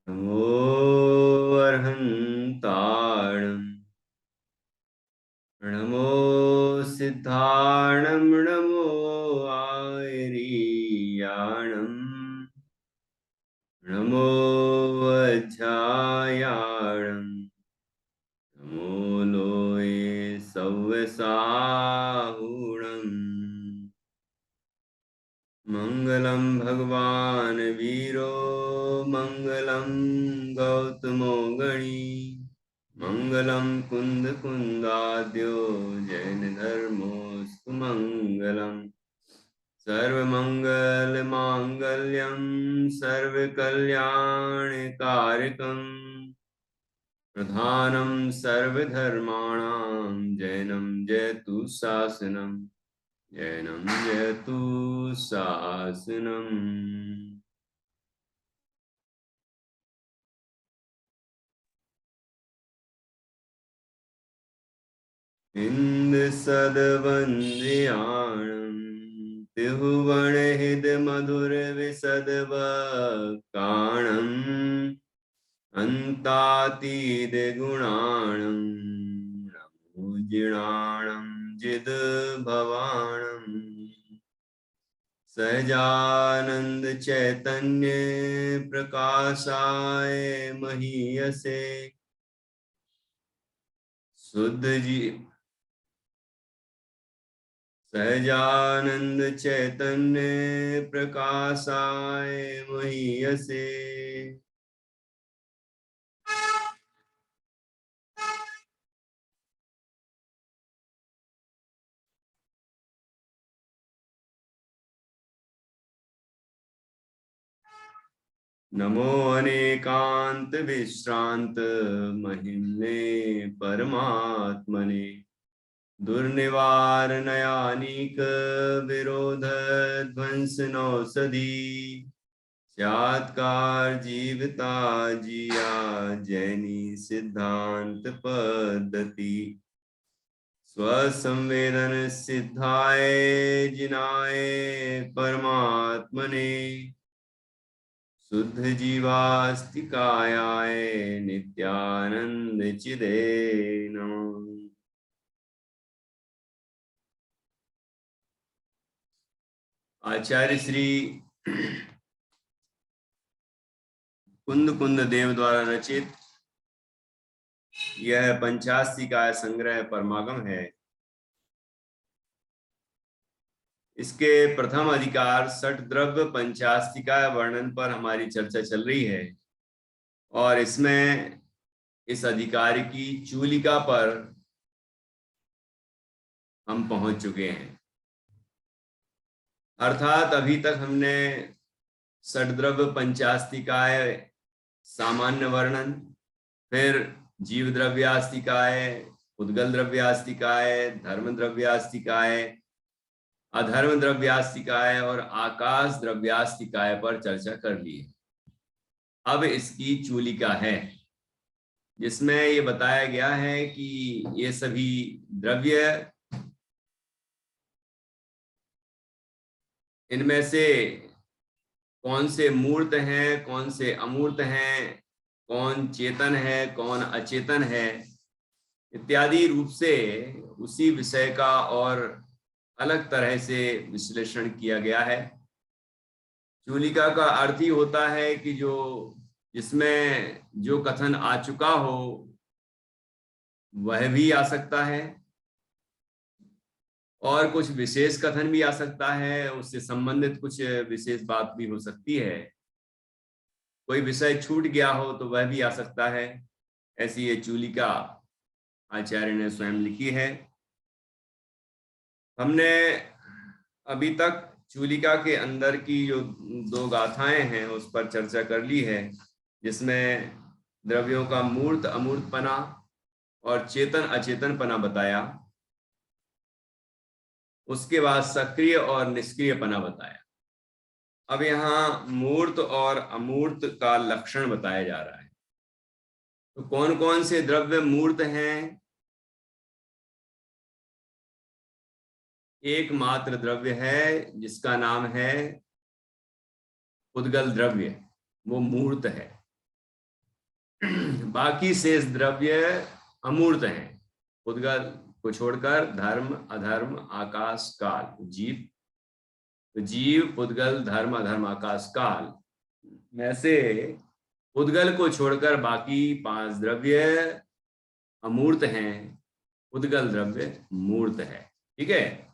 नमो अर्हन्ताणं नमो सिद्धाणं नमो आयरीयाणं नमो अध्यायाणं नमो लोये सव्यसाहुणम् मङ्गलं भगवान् वीरो मङ्गलं गौतमो गणी मङ्गलं कुन्दकुन्दाद्यो जैनधर्मोऽस्तु मङ्गलम् सर्वमङ्गलमाङ्गल्यं सर्वकल्याणकारकम् प्रधानं सर्वधर्माणां जैनं जयतु शासनम् जैनं जयतु शासनम्। इन्दसद्वन्द्याणं त्रिभुवनहृदमधुरविशदवक्काणम् अन्तातीतगुणाणं नमोजिणाणं जिद्भवाणम् सहजानंद चैतन्य प्रकाशाय महीयसे शुद्ध जी सहजानंद चैतन्य प्रकाशाय महीयसे नमो अनेकांत विश्रांत महिम्ने परमात्मने दुर्निवारणायानीक विरोध ध्वंसनौषधि सात्कार जीवता जिया जैनी सिद्धांत पद्धति स्वसंवेदन सिद्धाय जिनाय परमात्मने शुद्ध जीवास्तिकायाय नित्यानंद चिदे नमः। आचार्य श्री कुंद कुंद देव द्वारा रचित यह पंचास्तिकाय संग्रह परमागम है। इसके प्रथम अधिकार षट द्रव्य पंचास्तिकाय वर्णन पर हमारी चर्चा चल रही है और इसमें इस अधिकार की चूलिका पर हम पहुंच चुके हैं। अर्थात अभी तक हमने षट द्रव्य पंचास्तिकाय सामान्य वर्णन, फिर जीव द्रव्यास्तिकाय, उद्गल द्रव्यास्तिकाय, धर्म द्रव्यास्तिकाय, अधर्म द्रव्यास्तिकाय और आकाश द्रव्यास्तिकाय पर चर्चा कर ली है। अब इसकी चूलिका है जिसमें ये बताया गया है कि ये सभी द्रव्य, इनमें से कौन से मूर्त हैं, कौन से अमूर्त हैं, कौन चेतन है, कौन अचेतन है, इत्यादि रूप से उसी विषय का और अलग तरह से विश्लेषण किया गया है। चूलिका का अर्थ ही होता है कि जिसमें जो कथन आ चुका हो वह भी आ सकता है और कुछ विशेष कथन भी आ सकता है, उससे संबंधित कुछ विशेष बात भी हो सकती है। कोई विषय छूट गया हो तो वह भी आ सकता है। ऐसी ये चूलिका आचार्य ने स्वयं लिखी है। हमने अभी तक चूलिका के अंदर की जो दो गाथाएं हैं उस पर चर्चा कर ली है, जिसमें द्रव्यों का मूर्त अमूर्तपना और चेतन अचेतनपना बताया। उसके बाद सक्रिय और निष्क्रियपना बताया। अब यहाँ मूर्त और अमूर्त का लक्षण बताया जा रहा है। तो कौन कौन से द्रव्य मूर्त हैं? एकमात्र द्रव्य है जिसका नाम है उद्गल द्रव्य वो मूर्त है, बाकी शेष द्रव्य अमूर्त हैं। उद्गल को छोड़कर धर्म अधर्म आकाश काल जीव, तो जीव उद्गल धर्म अधर्म आकाश काल में से उद्गल को छोड़कर बाकी 5 द्रव्य अमूर्त हैं, उद्गल द्रव्य मूर्त है। ठीक है।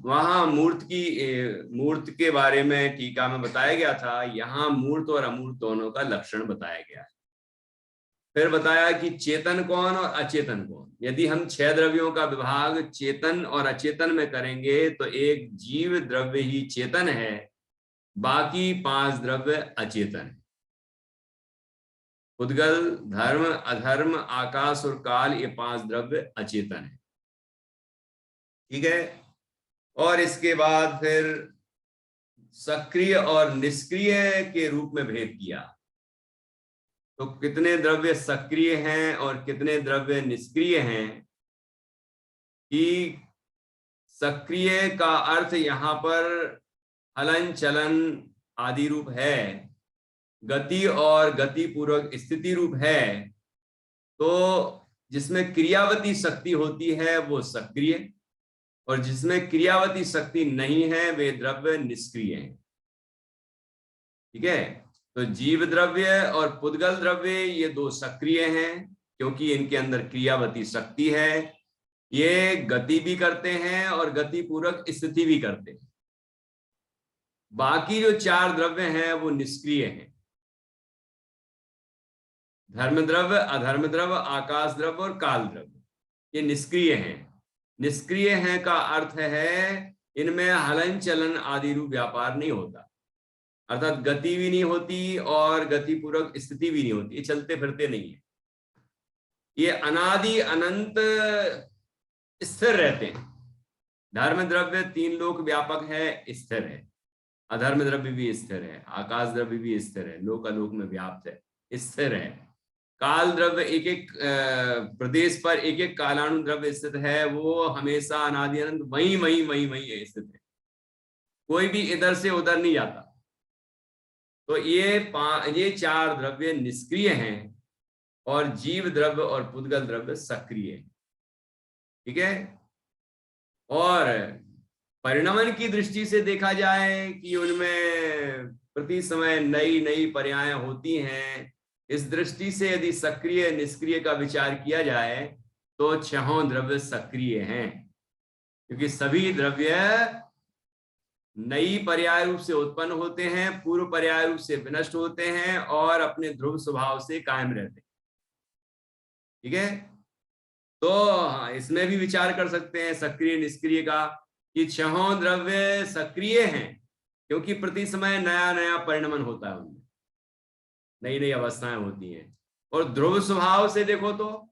वहां मूर्त के बारे में टीका में बताया गया था, यहाँ मूर्त और अमूर्त दोनों का लक्षण बताया गया है। फिर बताया कि चेतन कौन और अचेतन कौन। यदि हम 6 द्रव्यों का विभाग चेतन और अचेतन में करेंगे तो एक जीव द्रव्य ही चेतन है, बाकी 5 द्रव्य अचेतन है। उद्गल धर्म अधर्म आकाश और काल ये 5 द्रव्य अचेतन है। ठीक है। और इसके बाद फिर सक्रिय और निष्क्रिय के रूप में भेद किया। तो कितने द्रव्य सक्रिय हैं और कितने द्रव्य निष्क्रिय हैं, कि सक्रिय का अर्थ यहां पर हलन चलन आदि रूप है, गति और गति पूर्वक स्थिति रूप है। तो जिसमें क्रियावती शक्ति होती है वो सक्रिय, और जिसमें क्रियावती शक्ति नहीं है वे द्रव्य निष्क्रिय हैं। ठीक है। तो जीव द्रव्य और पुद्गल द्रव्य ये 2 सक्रिय हैं, क्योंकि इनके अंदर क्रियावती शक्ति है, ये गति भी करते हैं और गति पूर्वक स्थिति भी करते हैं। बाकी जो 4 द्रव्य हैं वो निष्क्रिय हैं। धर्म द्रव्य अधर्म द्रव्य आकाश द्रव्य और काल द्रव्य ये निष्क्रिय हैं। निष्क्रिय हैं का अर्थ है इनमें हलन चलन आदि रूप व्यापार नहीं होता, अर्थात गति भी नहीं होती और गति पूर्वक स्थिति भी नहीं होती, ये चलते फिरते नहीं है, ये अनादि अनंत स्थिर रहते हैं। धर्म द्रव्य 3 लोक व्यापक है, स्थिर है। अधर्म द्रव्य भी स्थिर है, आकाश द्रव्य भी स्थिर है, लोक अलोक में व्याप्त है, स्थिर है। काल द्रव्य एक एक प्रदेश पर एक एक कालाणु द्रव्य स्थित है, वो हमेशा अनादि अनंत वहीं वहीं वहीं वहीं स्थित है, कोई भी इधर से उधर नहीं जाता। तो ये 4 द्रव्य निष्क्रिय हैं और जीव द्रव्य और पुद्गल द्रव्य सक्रिय है। ठीक है। और परिणमन की दृष्टि से देखा जाए कि उनमें प्रति समय नई नई पर्याय होती हैं, इस दृष्टि से यदि सक्रिय निष्क्रिय का विचार किया जाए तो 6 द्रव्य सक्रिय हैं, क्योंकि सभी द्रव्य नई पर्याय रूप से उत्पन्न होते हैं, पूर्व पर्याय रूप से विनष्ट होते हैं और अपने ध्रुव स्वभाव से कायम रहते हैं। ठीक है। तो इसमें भी विचार कर सकते हैं सक्रिय निष्क्रिय का, कि 6 द्रव्य सक्रिय हैं क्योंकि प्रति समय नया नया परिणमन होता है, उनमें नई नई अवस्थाएं होती हैं। और ध्रुव स्वभाव से देखो तो,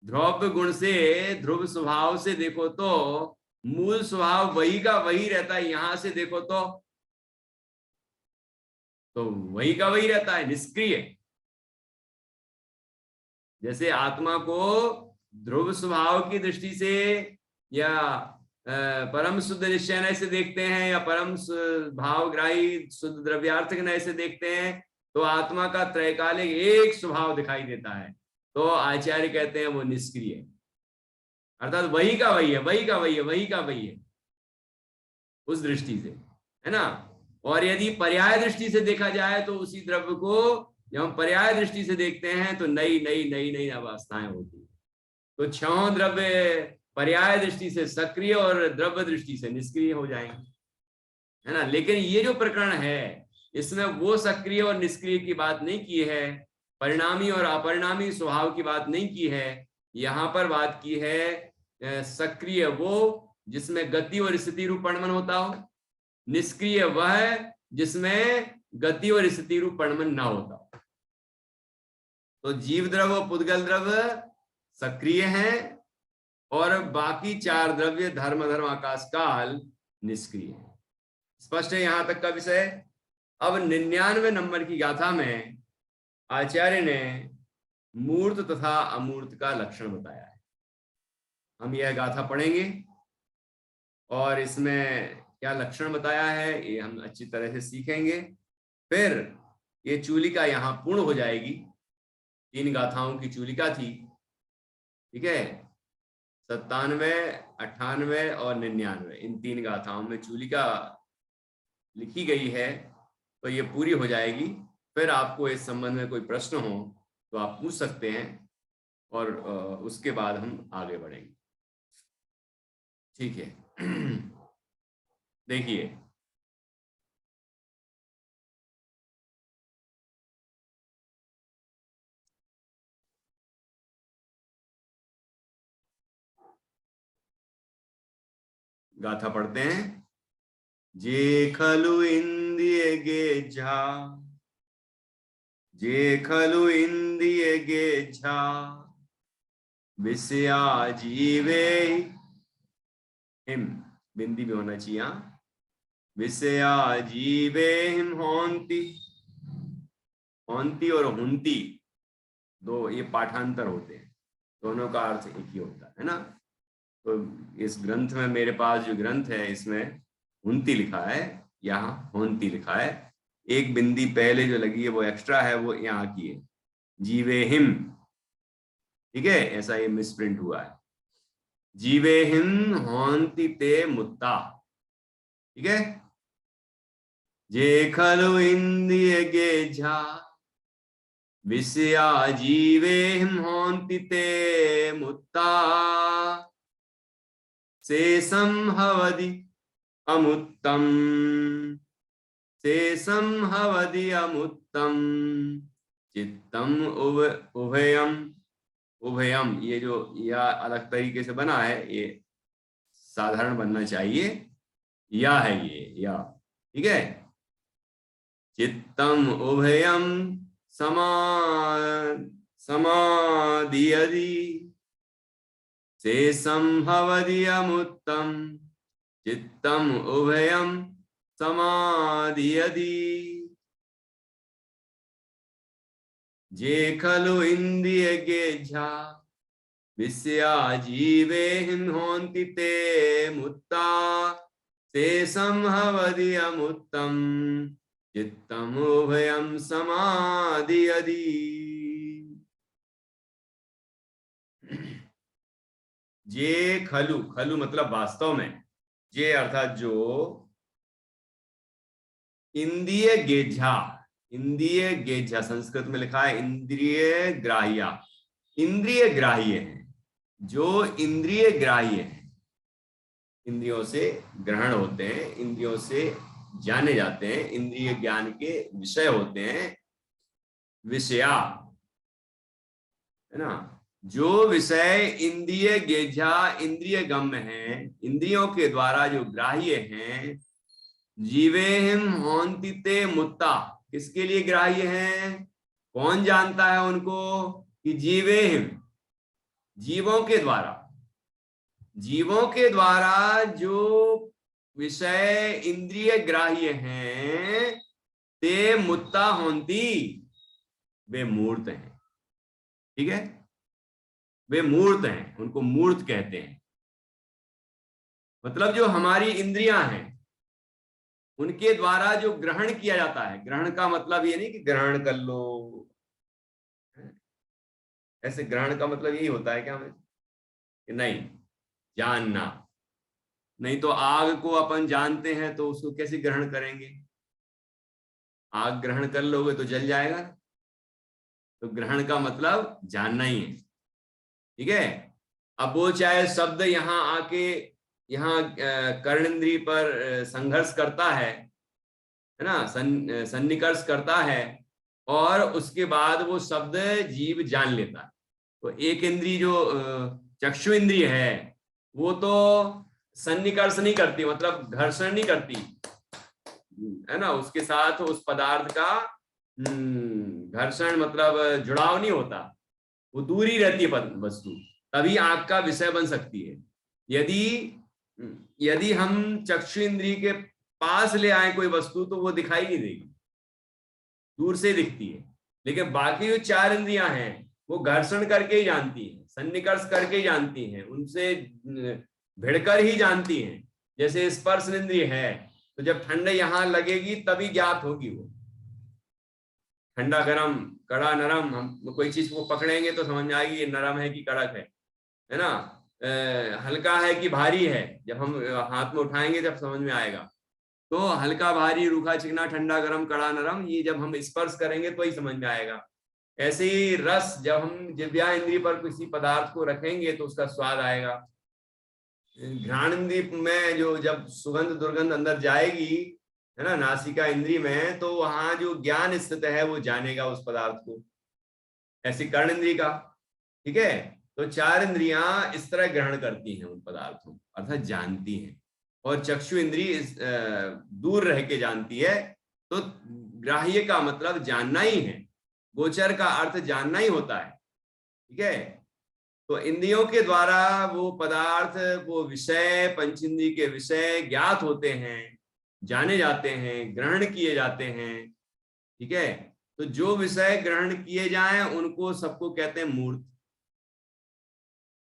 ध्रुव गुण से ध्रुव स्वभाव से देखो तो मूल स्वभाव वही का वही रहता है। यहां से देखो तो वही का वही रहता है, निष्क्रिय। जैसे आत्मा को ध्रुव स्वभाव की दृष्टि से या परम शुद्ध निश्चय से देखते हैं या परम भावग्राही शुद्ध द्रव्यार्थक ऐसे देखते हैं, तो आत्मा का त्रैकालिक एक स्वभाव दिखाई देता है, तो आचार्य कहते हैं वो निष्क्रिय, अर्थात वही का वही है, वही का वही है, वही का वही है, उस दृष्टि से, है ना। और यदि पर्याय दृष्टि से देखा जाए तो उसी द्रव्य को जब हम पर्याय दृष्टि से देखते हैं तो नई नई नई नई अवस्थाएं होती है। तो 6 द्रव्य पर्याय दृष्टि से सक्रिय और द्रव्य दृष्टि से निष्क्रिय हो जाएंगे, है ना। लेकिन ये जो प्रकरण है इसमें वो सक्रिय और निष्क्रिय की बात नहीं की है, परिणामी और अपरिणामी स्वभाव की बात नहीं की है। यहां पर बात की है सक्रिय वो जिसमें गति और स्थिति रूप परिणमन होता हो, निष्क्रिय वह जिसमें गति और स्थिति रूप परिणमन ना होता हो। तो जीव द्रव्य और पुद्गल द्रव्य सक्रिय हैं और बाकी 4 द्रव्य धर्म धर्म आकाश काल निष्क्रिय है। स्पष्ट है यहां तक का विषय। अब 99वें नंबर की गाथा में आचार्य ने मूर्त तथा अमूर्त का लक्षण बताया है। हम यह गाथा पढ़ेंगे और इसमें क्या लक्षण बताया है ये हम अच्छी तरह से सीखेंगे। फिर ये चूलिका यहाँ पूर्ण हो जाएगी। 3 गाथाओं की चूलिका थी, ठीक है। 97, 98 और 99, इन 3 गाथाओं में चूलिका लिखी गई है, तो ये पूरी हो जाएगी। फिर आपको इस संबंध में कोई प्रश्न हो तो आप पूछ सकते हैं, और उसके बाद हम आगे बढ़ेंगे, ठीक है। देखिए, गाथा पढ़ते हैं। जे खलु इंद्रिय गेझा, जे खलु इंद्रिय गेझा, विषया जीवे हिम, बिंदी भी होना चाहिए, विषया जीवे हिम होंती, होंती और हुंती दो ये पाठांतर होते हैं, दोनों का अर्थ एक ही होता है ना। तो इस ग्रंथ में, मेरे पास जो ग्रंथ है इसमें हुंती लिखा है, यहाँ होंती लिखा है। एक बिंदी पहले जो लगी है वो एक्स्ट्रा है, वो यहाँ की है, जीवे हिम, ठीक है, ऐसा ये मिसप्रिंट हुआ है। जीवे हिम होंती ते मुत्ता, ठीक है। जे खलु इंद्रिय गेझा, विषया जीवे हिम होंति ते मुत्ता, शेषम हवदि अमुत्तम, शेषम हवदि अमुत्तम, चित्तम उभयम, उभयम ये जो या अलग तरीके से बना है, ये साधारण बनना चाहिए, या है ये या, ठीक है। चित्तम उभयम समाधियदि, शेषम हवदि अमुत्तम, चित्तम उभयम समाधियदि, जे खलु इंद्रिय गेझा, विषया जीवे होंति ते मुत्ता, शेषम हवदि अमुत्तम, चित्तम उभयम समाधियदि। जे खलु, खलु मतलब वास्तव में, जे अर्थात जो, इंद्रिय गेझा, इंद्रिय गेझा संस्कृत में लिखा है इंद्रिय ग्राह्या, इंद्रिय ग्राह्य है, जो इंद्रिय ग्राह्य है, इंद्रियों से ग्रहण होते हैं, इंद्रियों से जाने जाते हैं, इंद्रिय ज्ञान के विषय होते हैं, विषया, है ना। जो विषय इंद्रिय गेझा, इंद्रिय गम्य है, इंद्रियों के द्वारा जो ग्राह्य हैं, जीवेहिम होंति ते मुत्ता, किसके लिए ग्राह्य हैं, कौन जानता है उनको, कि जीवेहिम, जीवों के द्वारा, जीवों के द्वारा जो विषय इंद्रिय ग्राह्य हैं, ते मुत्ता होंती, वे मूर्त हैं, ठीक है, वे मूर्त हैं, उनको मूर्त कहते हैं। मतलब जो हमारी इंद्रियां हैं, उनके द्वारा जो ग्रहण किया जाता है, ग्रहण का मतलब ये नहीं कि ग्रहण कर लो, ऐसे ग्रहण का मतलब यही होता है क्या हमें, कि नहीं, जानना, नहीं तो आग को अपन जानते हैं तो उसको कैसे ग्रहण करेंगे, आग ग्रहण कर लोगे तो जल जाएगा, तो ग्रहण का मतलब जानना ही है, ठीक है। अब वो चाहे शब्द यहाँ आके, यहाँ कर्णेंद्रिय पर संघर्ष करता है ना, सन्निकर्ष करता है, और उसके बाद वो शब्द जीव जान लेता है। तो एक इंद्रिय जो चक्षु इंद्रिय है, वो तो सन्निकर्ष नहीं करती, मतलब घर्षण नहीं करती, है ना, उसके साथ उस पदार्थ का घर्षण मतलब जुड़ाव नहीं होता, वो दूरी रहती है वस्तु, तभी आंख का विषय बन सकती है। यदि हम चक्षु इंद्रिय के पास ले आए कोई वस्तु तो वो दिखाई नहीं देगी, दूर से दिखती है। लेकिन बाकी जो 4 इंद्रियां हैं वो घर्षण करके ही जानती हैं, सन्निकर्ष करके ही जानती हैं, उनसे भिड़कर ही जानती हैं, जैसे स्पर्श इंद्रिय है, तो जब ठंड यहाँ लगेगी तभी ज्ञात होगी वो, ठंडा गरम, कड़ा नरम। हम कोई चीज को पकड़ेंगे तो समझ में आएगी ये नरम है कि कड़क है ना। हल्का है कि भारी है, जब हम हाथ में उठाएंगे जब समझ में आएगा। तो हल्का भारी, रूखा चिकना, ठंडा गरम, कड़ा नरम, ये जब हम स्पर्श करेंगे तो ही समझ में आएगा। ऐसे ही रस, जब हम जिह्वा इंद्रिय पर किसी पदार्थ को रखेंगे तो उसका स्वाद आएगा। घ्राण इंद्रिय में जो जब सुगंध दुर्गंध अंदर जाएगी, है ना, नासिका इंद्रिय में, तो वहां जो ज्ञान स्थित है वो जानेगा उस पदार्थ को। ऐसी कर्ण इंद्रिय का, ठीक है। तो चार इंद्रियां इस तरह ग्रहण करती हैं उन पदार्थों, अर्थात जानती हैं। और चक्षु इंद्रिय दूर रह के जानती है। तो ग्राह्य का मतलब जानना ही है, गोचर का अर्थ जानना ही होता है, ठीक है। तो इंद्रियों के द्वारा वो पदार्थ, वो विषय, पंचेंद्रिय के विषय ज्ञात होते हैं, जाने जाते हैं, ग्रहण किए जाते हैं, ठीक है। तो जो विषय ग्रहण किए जाएं उनको सबको कहते हैं मूर्त।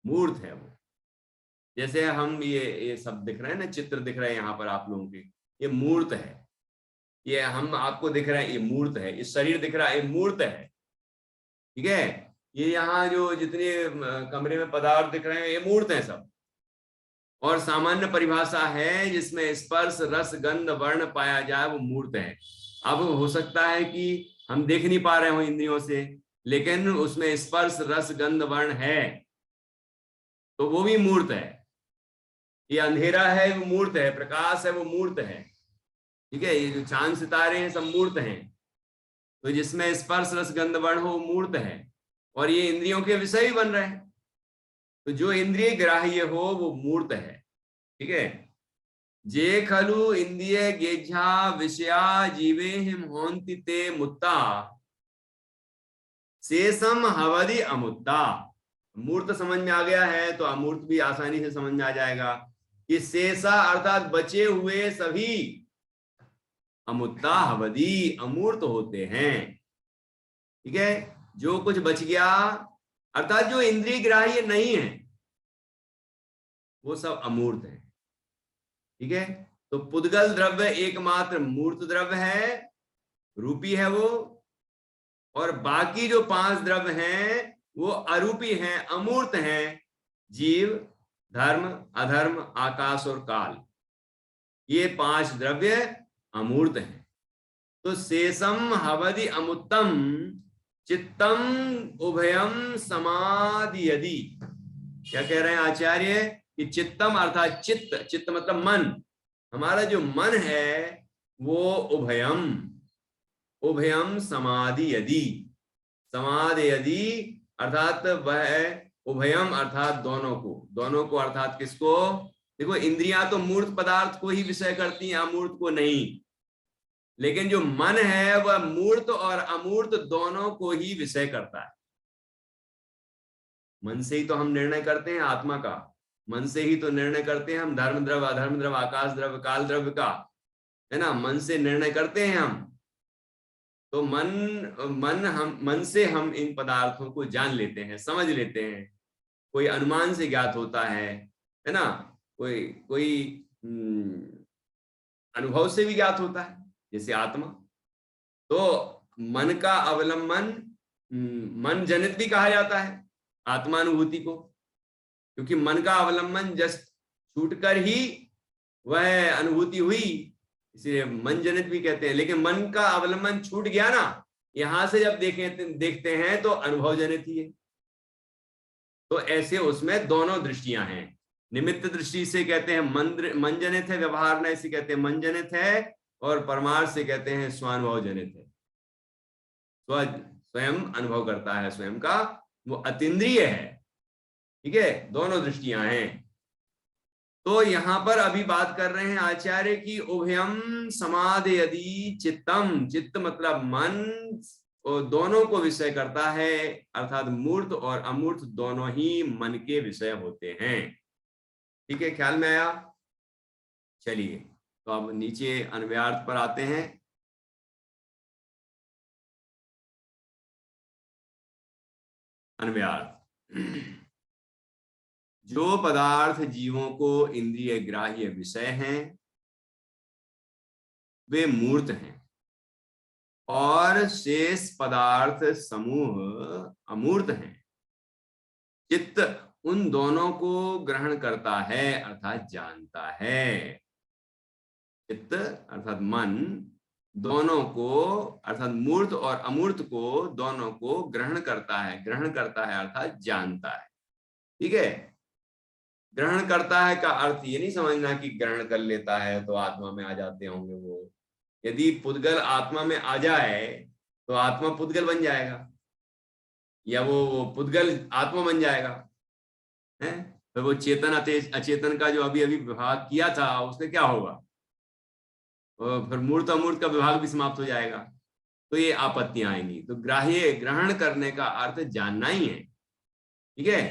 मूर्त है वो। जैसे हम ये सब दिख रहे हैं ना, चित्र दिख रहे हैं यहाँ पर आप लोगों के, ये मूर्त है। ये हम आपको दिख रहे हैं, ये मूर्त है। ये शरीर दिख रहा है, ये मूर्त है, ठीक है। ये यहाँ जो जितने कमरे में पदार्थ दिख रहे हैं, ये मूर्त है सब। और सामान्य परिभाषा है जिसमें स्पर्श रस गंध वर्ण पाया जाए वो मूर्त है। अब हो सकता है कि हम देख नहीं पा रहे हो इंद्रियों से, लेकिन उसमें स्पर्श रस गंध वर्ण है, तो वो भी मूर्त है। ये अंधेरा है वो मूर्त है, प्रकाश है वो मूर्त है, ठीक है। ये जो चांद सितारे हैं सब मूर्त हैं। तो जिसमें स्पर्श रस गंध वर्ण हो वो मूर्त है, और ये इंद्रियों के विषय ही बन रहे हैं। तो जो इंद्रिय ग्राह्य हो वो मूर्त है, ठीक है। जे खलु इंद्रिय गेझा विषया जीवे हिम होन्ति ते मुत्ता शेषम हवदि अमुत्ता। मूर्त समझ में आ गया है तो अमूर्त भी आसानी से समझ में आ जाएगा कि शेषा अर्थात बचे हुए सभी, अमुत्ता हवदि अमूर्त होते हैं, ठीक है। जो कुछ बच गया अर्थात जो इंद्रिय ग्राह्य नहीं है वो सब अमूर्त है, ठीक है। तो पुद्गल द्रव्य एकमात्र मूर्त द्रव्य है, रूपी है वो। और बाकी जो पांच द्रव्य हैं वो अरूपी हैं, अमूर्त हैं। जीव, धर्म, अधर्म, आकाश और काल, ये पांच द्रव्य अमूर्त हैं। तो शेषम हवदि अमुत्तम चित्तम उभयम समाधि यदि। क्या कह रहे हैं आचार्य कि चित्तम अर्थात चित्त, चित्त मतलब मन, हमारा जो मन है वो उभयम, उभयम समाधि यदि, समाधि यदि अर्थात वह उभयम अर्थात दोनों को अर्थात किसको। देखो इंद्रियां तो मूर्त पदार्थ को ही विषय करती हैं, अमूर्त को नहीं। लेकिन जो मन है वह मूर्त और अमूर्त दोनों को ही विषय करता है। मन से ही तो हम निर्णय करते हैं आत्मा का, मन से ही तो निर्णय करते हैं हम धर्म द्रव्य, अधर्म द्रव्य, आकाश द्रव्य, काल द्रव्य का, है ना। मन से निर्णय करते हैं हम। तो मन से हम इन पदार्थों को जान लेते हैं, समझ लेते हैं। कोई अनुमान से ज्ञात होता है ना। कोई कोई अनुभव से भी ज्ञात होता है, जैसे आत्मा। तो मन का अवलंबन मन जनित भी कहा जाता है आत्मानुभूति को, क्योंकि मन का अवलंबन जस्ट छूटकर ही वह अनुभूति हुई, इसीलिए मन जनित भी कहते हैं। लेकिन मन का अवलंबन छूट गया ना, यहां से जब देखते हैं तो अनुभव जनित ही है। तो ऐसे उसमें दोनों दृष्टियां हैं। निमित्त दृष्टि से कहते हैं मन जनित है, व्यवहार न से कहते हैं मन जनित है, और परमार्थ से कहते हैं स्वानुभव जनित है। स्वयं अनुभव करता है स्वयं का, वो अतीन्द्रिय है, ठीक है। दोनों दृष्टियां हैं। तो यहां पर अभी बात कर रहे हैं आचार्य की उभयम समाधि यदि चित्तम, चित्त मतलब मन, और दोनों को विषय करता है, अर्थात मूर्त और अमूर्त दोनों ही मन के विषय होते हैं, ठीक है। ख्याल में आया। चलिए तो अब नीचे अन्वयार्थ पर आते हैं। अन्वयार्थ। जो पदार्थ जीवों को इंद्रिय ग्राह्य विषय हैं वे मूर्त हैं और शेष पदार्थ समूह अमूर्त हैं। चित्त उन दोनों को ग्रहण करता है अर्थात जानता है। चित्त अर्थात मन दोनों को अर्थात मूर्त और अमूर्त को दोनों को ग्रहण करता है अर्थात जानता है। ठीक है, ग्रहण करता है का अर्थ ये नहीं समझना कि ग्रहण कर लेता है तो आत्मा में आ जाते होंगे वो। यदि पुद्गल आत्मा में आ जाए तो आत्मा पुद्गल बन जाएगा या वो पुद्गल आत्मा बन जाएगा है। तो वो चेतन अचेतन का जो अभी अभी विभाग किया था उससे क्या होगा, और फिर मूर्त अमूर्त का विभाग भी समाप्त हो जाएगा, तो ये आपत्तियां आएंगी। तो ग्राह्य ग्रहण करने का अर्थ जानना ही है। ठीक है,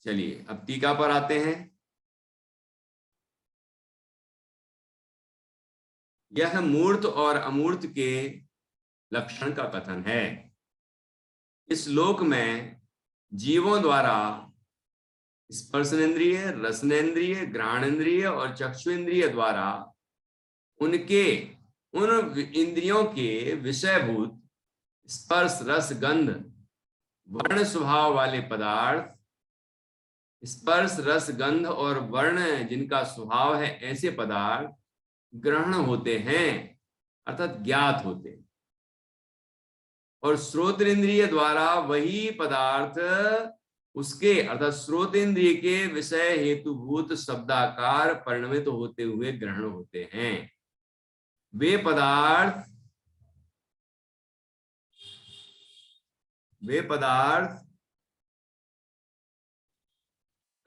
चलिए अब टीका पर आते हैं। यह मूर्त और अमूर्त के लक्षण का कथन है। इस लोक में जीवों द्वारा स्पर्शनेन्द्रिय, रसनेन्द्रिय, घ्राणेन्द्रिय और चक्षुइंद्रिय द्वारा उन इंद्रियों के विषयभूत स्पर्श, रस, गंध, वर्ण स्वभाव वाले पदार्थ, स्पर्श, रस, गंध और वर्ण जिनका स्वभाव है ऐसे पदार्थ ग्रहण होते हैं अर्थात ज्ञात होते हैं, और श्रोतेंद्रिय द्वारा वही पदार्थ उसके अर्थात श्रोतेंद्रिय के विषय हेतुभूत शब्दाकार परिणमित होते हुए ग्रहण होते हैं। वे पदार्थ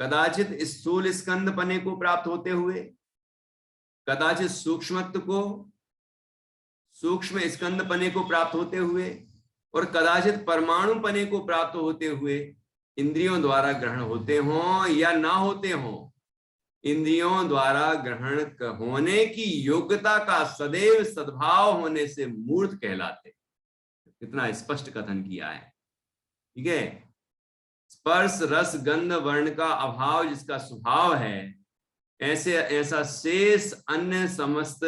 कदाचित स्थूल स्कंदपने को प्राप्त होते हुए, कदाचित सूक्ष्मत्व को सूक्ष्म स्कंदपने को प्राप्त होते हुए और कदाचित परमाणुपने को प्राप्त होते हुए इंद्रियों द्वारा ग्रहण होते हों या ना होते हों, इंद्रियों द्वारा ग्रहण होने की योग्यता का सदैव सद्भाव होने से मूर्त कहलाते। कितना स्पष्ट कथन किया है। ठीक है, स्पर्श, रस, गंध, वर्ण का अभाव जिसका स्वभाव है ऐसा शेष अन्य समस्त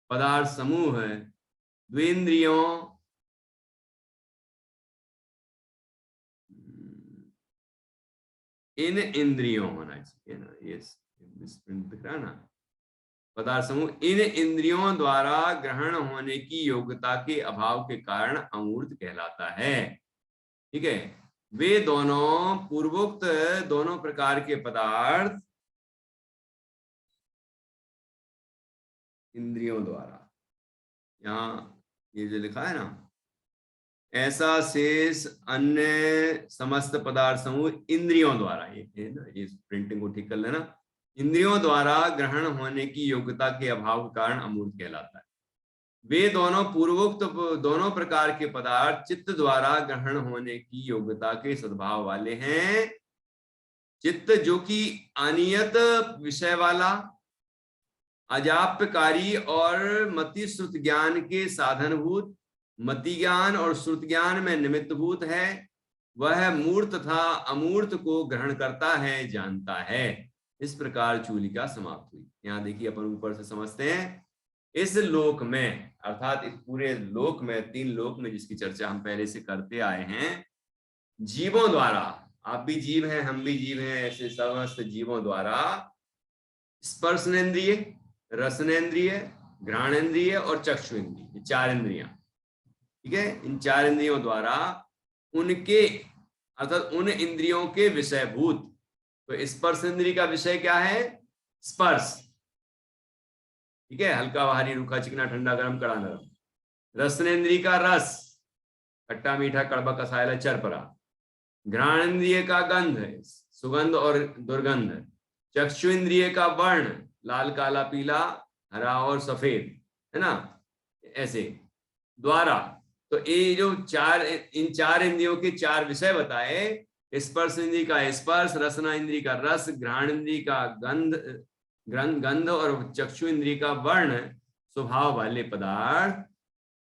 पदार्थ समूह द्वेंद्रियों इन इंद्रियों होना चाहिए ना, ये दिख रहा ना, पदार्थ समूह इन इंद्रियों द्वारा ग्रहण होने की योग्यता के अभाव के कारण अमूर्त कहलाता है। ठीक है, वे दोनों पूर्वोक्त दोनों प्रकार के पदार्थ इंद्रियों द्वारा, यहाँ ये जो लिखा है ना, ऐसा शेष अन्य समस्त पदार्थ समूह इंद्रियों द्वारा, ये ना, ये प्रिंटिंग को ठीक कर लेना, इंद्रियों द्वारा ग्रहण होने की योग्यता के अभाव के कारण अमूर्त कहलाता है। वे दोनों पूर्वोक्त दोनों प्रकार के पदार्थ चित्त द्वारा ग्रहण होने की योग्यता के सद्भाव वाले हैं। चित्त जो कि अनियत विषय वाला, अजाप्यकारी और मति श्रुत ज्ञान के साधनभूत, मति ज्ञान और श्रुत ज्ञान में निमित्तभूत है, वह मूर्त तथा अमूर्त को ग्रहण करता है, जानता है। इस प्रकार चूलिका समाप्त हुई। यहाँ देखिए अपन ऊपर से समझते हैं, इस लोक में अर्थात इस पूरे लोक में, तीन लोक में जिसकी चर्चा हम पहले से करते आए हैं, जीवों द्वारा, आप भी जीव हैं, हम भी जीव हैं, ऐसे समस्त जीवों द्वारा स्पर्शनेन्द्रिय, रसनेन्द्रिय, घ्राणेन्द्रिय और चक्षुइंद्रिय, चार इंद्रियां। ठीक है, इन चार इंद्रियों द्वारा उनके अर्थात उन इंद्रियों के विषयभूत, तो स्पर्श इंद्रिय का विषय क्या है? स्पर्श। ठीक है, हल्का भारी, रूखा चिकना, ठंडा गर्म, कड़ा नरम। रसनेन्द्रिय का रस, खट्टा मीठा कड़वा कसायला चरपरा। घ्राणेन्द्रिय का गंध, सुगंध और दुर्गंध। चक्षुइंद्रिय का वर्ण, लाल काला पीला हरा और सफेद, है ना, ऐसे द्वारा। तो ये जो इन चार इंद्रियों के चार विषय बताए, स्पर्श इंद्रिय का स्पर्श, रसना इंद्रिय का रस, घ्राण इंद्रिय का गंध और चक्षु इंद्रिय का वर्ण स्वभाव वाले पदार्थ,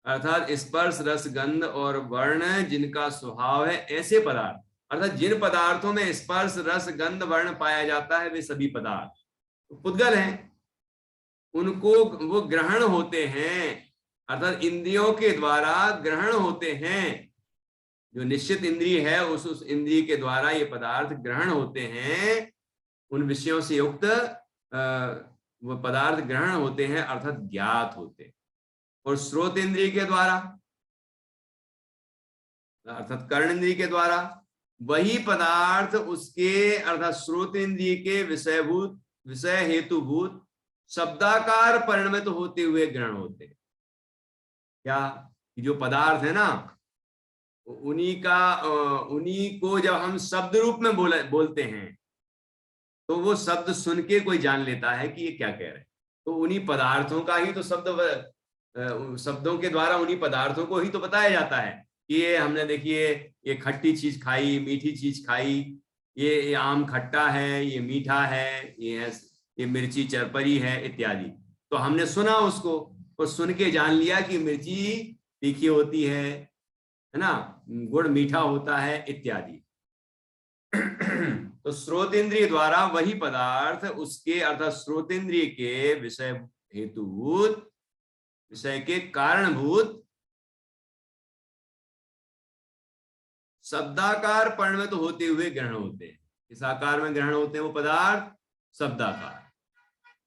अर्थात स्पर्श, रस, गंध और वर्ण जिनका स्वभाव है ऐसे पदार्थ अर्थात जिन पदार्थों में स्पर्श रस गंध वर्ण पाया जाता है वे सभी पदार्थ पुद्गल हैं, उनको वो ग्रहण होते हैं, अर्थात इंद्रियों के द्वारा ग्रहण होते हैं। जो निश्चित इंद्रिय है उस इंद्रिय के द्वारा ये पदार्थ ग्रहण होते हैं, उन विषयों से युक्त वो पदार्थ ग्रहण होते हैं अर्थात ज्ञात होते हैं। और स्रोत इंद्रिय के द्वारा अर्थात कर्ण इंद्रिय के द्वारा वही पदार्थ उसके अर्थात स्रोत इंद्रिय के विषय हेतुभूत शब्दाकार परिणमित होते हुए ग्रहण होते हैं। क्या जो पदार्थ है ना, उन्हीं को जब हम शब्द रूप में बोलते हैं तो वो शब्द सुन के कोई जान लेता है कि ये क्या कह रहे हैं। तो उन्हीं पदार्थों का ही तो शब्दों के द्वारा उन्हीं पदार्थों को ही तो बताया जाता है कि ये हमने देखिए ये खट्टी चीज खाई, मीठी चीज खाई, ये आम खट्टा है, ये मीठा है, ये मिर्ची चरपरी है इत्यादि। तो हमने सुना उसको और सुन के जान लिया कि मिर्ची तीखी होती है ना, गुड़ मीठा होता है इत्यादि। तो स्रोत इंद्रिय द्वारा वही पदार्थ उसके अर्थात स्रोत इंद्रिय के विषय हेतुभूत विषय के कारणभूत शब्दाकार परिणमित होते हुए ग्रहण होते हैं। किस आकार में ग्रहण होते हैं वो पदार्थ? शब्दाकार,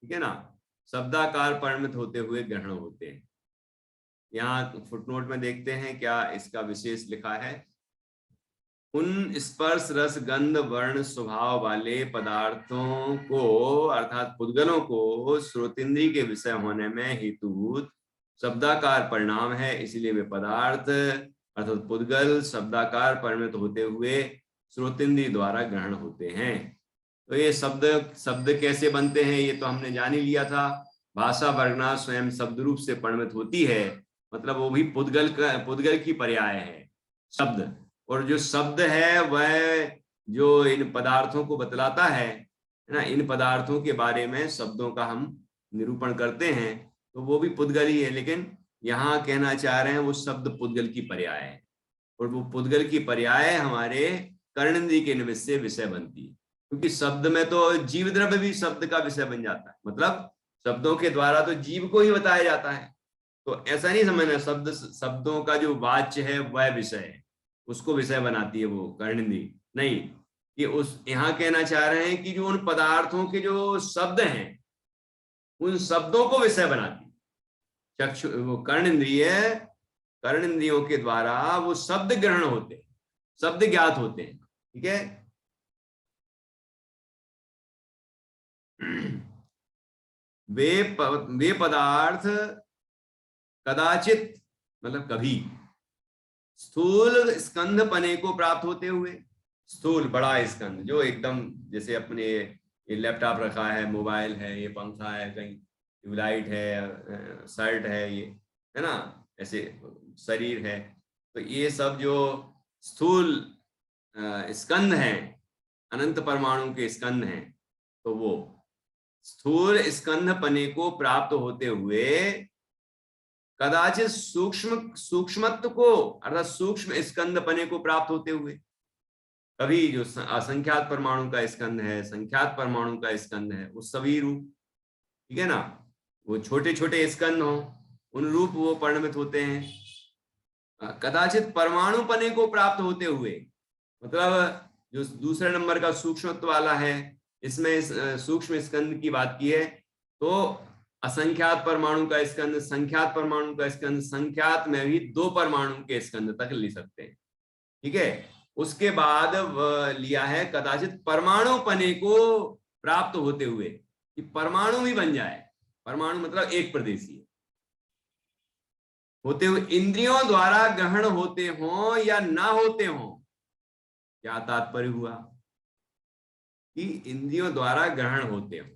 ठीक है ना, शब्दाकार परिणमित होते हुए ग्रहण होते हैं। यहाँ फुटनोट में देखते हैं क्या इसका विशेष लिखा है। उन स्पर्श रस गंध वर्ण स्वभाव वाले पदार्थों को अर्थात पुद्गलों को श्रोतेंद्रिय के विषय होने में हेतुभूत शब्दाकार परिणाम है, इसलिए वे पदार्थ अर्थात पुद्गल शब्दाकार परिणत होते हुए श्रोतेंद्रिय द्वारा ग्रहण होते हैं। तो ये शब्द कैसे बनते हैं ये तो हमने जान ही लिया था। भाषा वर्णना स्वयं शब्द रूप से परिणत होती है, मतलब वो भी पुद्गल की पर्याय है शब्द। और जो शब्द है वह जो इन पदार्थों को बतलाता है ना, इन पदार्थों के बारे में शब्दों का हम निरूपण करते हैं तो वो भी पुद्गल ही है। लेकिन यहाँ कहना चाह रहे हैं वो शब्द पुद्गल की पर्याय है, और वो पुद्गल की पर्याय हमारे कर्णेंद्रिय के निमित्त से विषय बनती है। क्योंकि शब्द में तो जीव द्रव्य भी शब्द का विषय बन जाता है, मतलब शब्दों के द्वारा तो जीव को ही बताया जाता है। तो ऐसा नहीं समझना शब्दों का जो वाच्य है वह विषय है, उसको विषय बनाती है वो कर्णेंद्रिय नहीं। कि उस यहाँ कहना चाह रहे हैं कि जो उन पदार्थों के जो शब्द हैं उन शब्दों को विषय बनाती है चक्षु, वो कर्णेंद्रियों के द्वारा वो शब्द ग्रहण होते हैं, शब्द ज्ञात होते हैं, ठीक है। वे पदार्थ कदाचित मतलब कभी स्थूल स्कंध पने को प्राप्त होते हुए, स्थूल बड़ा स्कंध जो एकदम जैसे अपने ये लैपटॉप रखा है, मोबाइल है, ये पंखा है, कहीं ट्यूबलाइट है, शर्ट है, ये है ना, ऐसे शरीर है, तो ये सब जो स्थूल स्कंध हैं, अनंत परमाणु के स्कंध हैं, तो वो स्थूल स्कंध पने को प्राप्त होते हुए कदाचित सूक्ष्मत्व को अर्थात सूक्ष्म स्कंद पने को प्राप्त होते हुए, कभी जो असंख्यात परमाणु का स्कंद है, संख्यात परमाणु का स्कंद है, वो सभी रूप, ठीक है ना, वो छोटे छोटे स्कंद हो उन रूप वो परिणमित होते हैं। कदाचित परमाणु पने को प्राप्त होते हुए, मतलब जो दूसरे नंबर का सूक्ष्मत्व वाला है, इसमें सूक्ष्म स्कंद की बात की है, तो असंख्यात परमाणु का स्कंद, संख्यात परमाणु का स्कंद, संख्यात में भी 2 परमाणु के स्कंद तक ले सकते हैं, ठीक है। उसके बाद लिया है कदाचित परमाणु पने को प्राप्त होते हुए, कि परमाणु भी बन जाए, परमाणु मतलब एक प्रदेशीय होते हुए इंद्रियों द्वारा ग्रहण होते हों या ना होते हों। क्या तात्पर्य हुआ कि इंद्रियों द्वारा ग्रहण होते हों,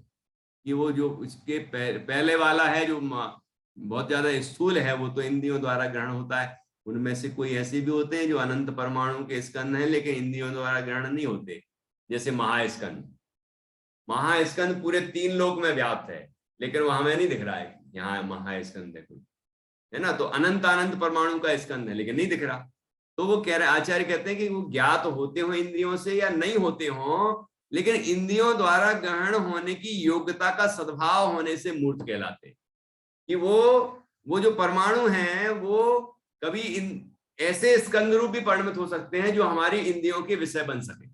कि वो जो उसके पहले वाला है जो बहुत ज्यादा स्थूल है वो तो इंद्रियों द्वारा ग्रहण होता है। उनमें से कोई ऐसे भी होते हैं जो अनंत परमाणु के स्कंद हैं लेकिन इंद्रियों द्वारा ग्रहण नहीं होते, जैसे महास्कंद। महास्कंद पूरे 3 लोक में व्याप्त है लेकिन वो हमें नहीं दिख रहा है, यहाँ महास्कंद है कोई, है ना, तो अनंत परमाणु का स्कंद है लेकिन नहीं दिख रहा। तो वो कह रहे, आचार्य कहते हैं कि वो ज्ञात होते हो इंद्रियों से या नहीं होते हो, लेकिन इंद्रियों द्वारा ग्रहण होने की योग्यता का सद्भाव होने से मूर्त कहलाते हैं। कि वो जो परमाणु हैं वो कभी ऐसे स्कंद रूप भी परिणमित हो सकते हैं जो हमारी इंद्रियों के विषय बन सके,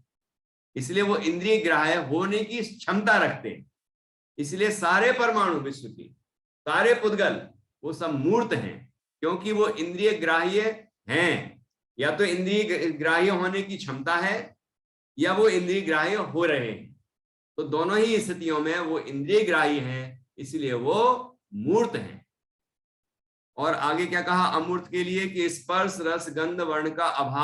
इसलिए वो इंद्रिय ग्राह्य होने की क्षमता रखते हैं। इसलिए सारे परमाणु विश्व के, सारे पुद्गल, वो सब मूर्त हैं, क्योंकि वो इंद्रिय ग्राह्य हैं। या तो इंद्रिय ग्राह्य होने की क्षमता है या वो इंद्रिय ग्राह्य हो रहे हैं। तो दोनों ही स्थितियों में वो इंद्रिय ग्राह्य हैं, इसलिए वो मूर्त हैं। और आगे क्या कहा अमूर्त के लिए कि स्पर्श रस गंध वर्ण का अभाव